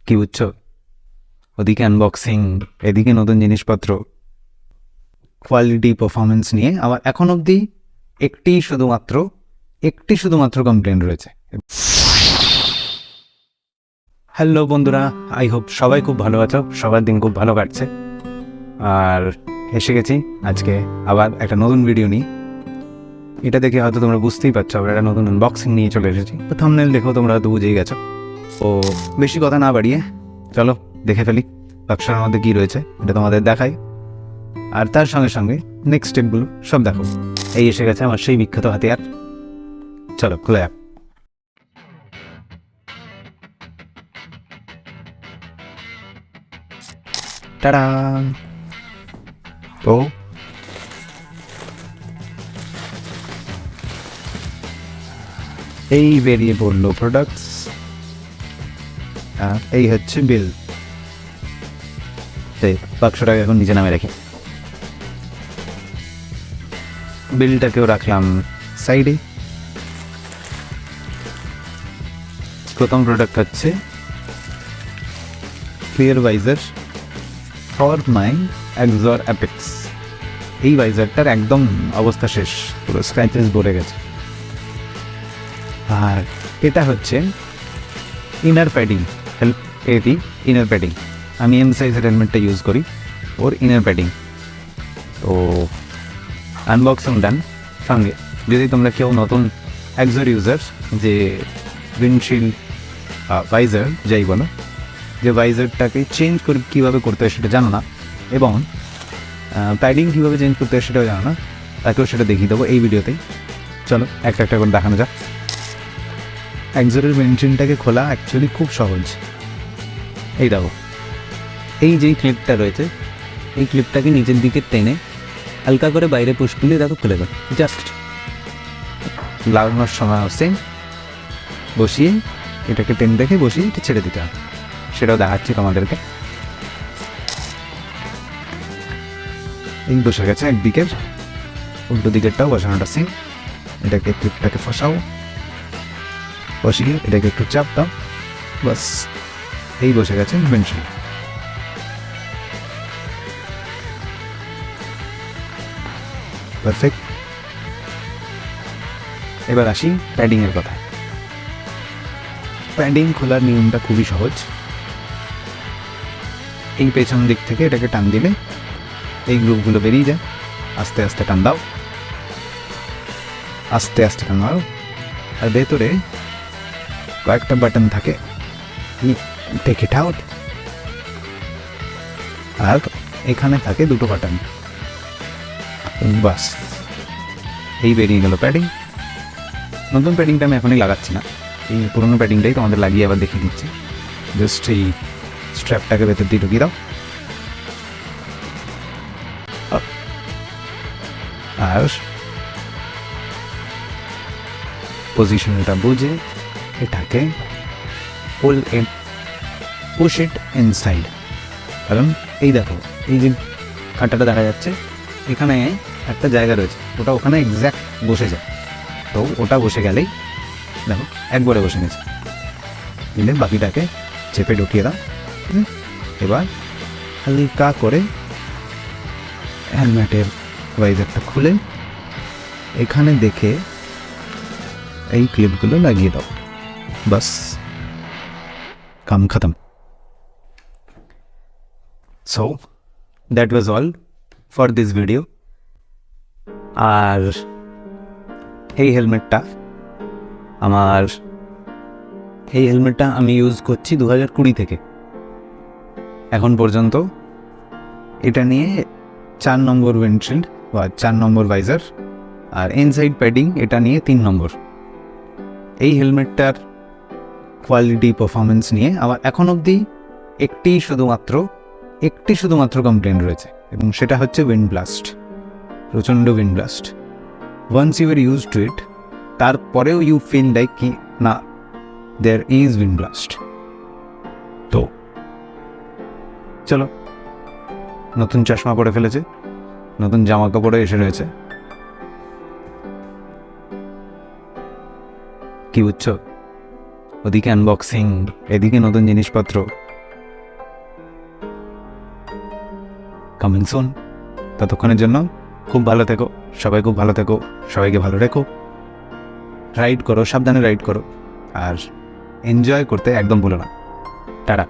কি বুঝছো? ওদিকে আনবক্সিং, এদিকে নতুন জিনিসপত্র, কোয়ালিটি পারফরমেন্স নিয়ে আমার এখন অবধি একটি শুধুমাত্র কমপ্লেন রয়েছে। হ্যালো বন্ধুরা, আই হোপ সবাই খুব ভালো আছো, সবার দিন খুব ভালো কাটছে। আর এসে গেছি আজকে আবার একটা নতুন ভিডিও নিয়ে। এটা দেখে হয়তো তোমরা বুঝতেই পারছো, আবার একটা নতুন আনবক্সিং নিয়ে চলে এসেছি। তো থাম্বনেল দেখেও তোমরা হয়তো বুঝেই গেছো। ও বেশি কথা না বাড়িয়ে চলো দেখে ফেলি বাক্সের মধ্যে কী রয়েছে, এটা তোমাদের দেখাই। আর তার সঙ্গে সঙ্গে নেক্সট স্টেপগুলো সব দেখো। এই এসে গেছে আমার সেই বিখ্যাত হাতিয়ার। চলো খুলে যাক। টাটা। তো এই বেরিয়ে পড়লো প্রোডাক্টস, এই হচ্ছে বিল। বাক্সটাকে এখন নিচে নামে রাখি, বিলটাকেও রাখলাম সাইডে। প্রথম প্রোডাক্ট হচ্ছে clear visor for my Axor apex. এই ভাইজারটার একদম অবস্থা শেষ, পুরো স্ক্র্যাচেস ভরে গেছে। আর এটা হচ্ছে ইনার প্যাডিং, এটি ইনার প্যাডিং। আমি এম সাইজের হেলমেটটা ইউজ করি, ওর ইনার প্যাডিং। তো আনবক্সিং ডান। সঙ্গে যদি তোমরা কেউ নতুন Axor ইউজার, যে উইন্ডশিল্ড ভাইজার যাই বলো, যে ভাইজারটাকে চেঞ্জ করে কীভাবে করতে হয় সেটা জানো না, এবং প্যাডিং কীভাবে চেঞ্জ করতে হয় সেটাও জানো না, তাকেও সেটা দেখিয়ে দেবো এই ভিডিওতেই। চলো একটা একটা করে দেখানো যাক। Axor'ের উইন্ডশিল্ডটাকে খোলা অ্যাকচুয়ালি খুব সহজ। এই দেখো, এই যেই ক্লিপটা রয়েছে, এই ক্লিপটাকে নিচের দিকে টেনে হালকা করে বাইরে পুশ করলে দেখো খুলে যাবে। জাস্ট লাগানোর সময় সেম বসিয়ে এটাকে টেন রেখে বসিয়ে এটা ছেড়ে দিতে হবে, সেটাও দেখাচ্ছি তোমাদেরকে। এই বসে গেছে একদিকের, উল্টো দিকেরটাও বসানোটা সেম। এটাকে ক্লিপটাকে ফসাও, বসিয়ে এটাকে একটু চাপ দাও, বাস এই বসে গেছে উইন্ডশিল্ড। পারফেক্ট। এবার আসি প্যাডিংয়ের কথা। প্যাডিং খোলার নিয়মটা খুবই সহজ। এই পেছন দিক থেকে এটাকে টান দিলে এই গ্রুপগুলো বেরিয়ে যায়। আস্তে আস্তে টান দাও, আস্তে আস্তে টান দাও। আর ভেতরে কয়েকটা বাটন থাকে, টেক ইট আউট। আর এখানে থাকে দুটো বাটন, বাস এই বেরিয়ে গেল প্যাডিং। নতুন প্যাডিংটা আমি এখনই লাগাচ্ছি না, এই পুরোনো প্যাডিংটাই তোমাদের লাগিয়ে আবার দেখিয়ে দিচ্ছি। জাস্ট এই স্ট্র্যাপটাকে ভেতর দিয়ে ঢুকিয়ে দাও, আর পজিশনটা বুঝে এটাকে পুশ ইট ইনসাইড। কারণ এই দেখো, এই যে কাঁটাটা দেখা যাচ্ছে, এখানে একটা জায়গা রয়েছে, ওটা ওখানে এক্স্যাক্ট বসে যায়। তো ওটা বসে গেলেই দেখো একবারে বসে গেছে। দিলে বাকিটাকে চেপে ঢুকিয়ে দাও। এবার হালকা করে হেলমেটের ভাইজারটা খুলে এখানে দেখে এই ক্লিপগুলো লাগিয়ে দাও, বাস কাম খতম। So that was all for this video. আর এই হেলমেটটা আমি ইউজ করছি 2020 থেকে এখন পর্যন্ত। এটা নিয়ে 4 নম্বর উইন্ডশিল্ড বা 4 নম্বর ভাইজার, আর ইনসাইড প্যাডিং এটা নিয়ে 3 নম্বর। এই হেলমেটটার কোয়ালিটি পারফরমেন্স নিয়ে আমার এখন অবধি একটি শুধুমাত্র কমপ্লেন রয়েছে, এবং সেটা হচ্ছে উইন্ড ব্লাস্ট, প্রচণ্ড wind blast. Once you are use to it, তারপরেও ইউ ফিল লাইক কি না, দেয়ার ইজ উইন্ড ব্লাস্ট। তো চলো, নতুন চশমা পরে ফেলেছে, নতুন জামা কাপড়ে এসে রয়েছে। কি বুঝছো? ওদিকে আনবক্সিং, এদিকে নতুন জিনিসপত্র, কামিং সুন। ততক্ষণের জন্য খুব ভালো থেকো, সবাই খুব ভালো থেকো, সবাইকে ভালো রেখো, রাইড করো, সাবধানে রাইড করো, আর এনজয় করতে একদম ভুলো না। টাটা।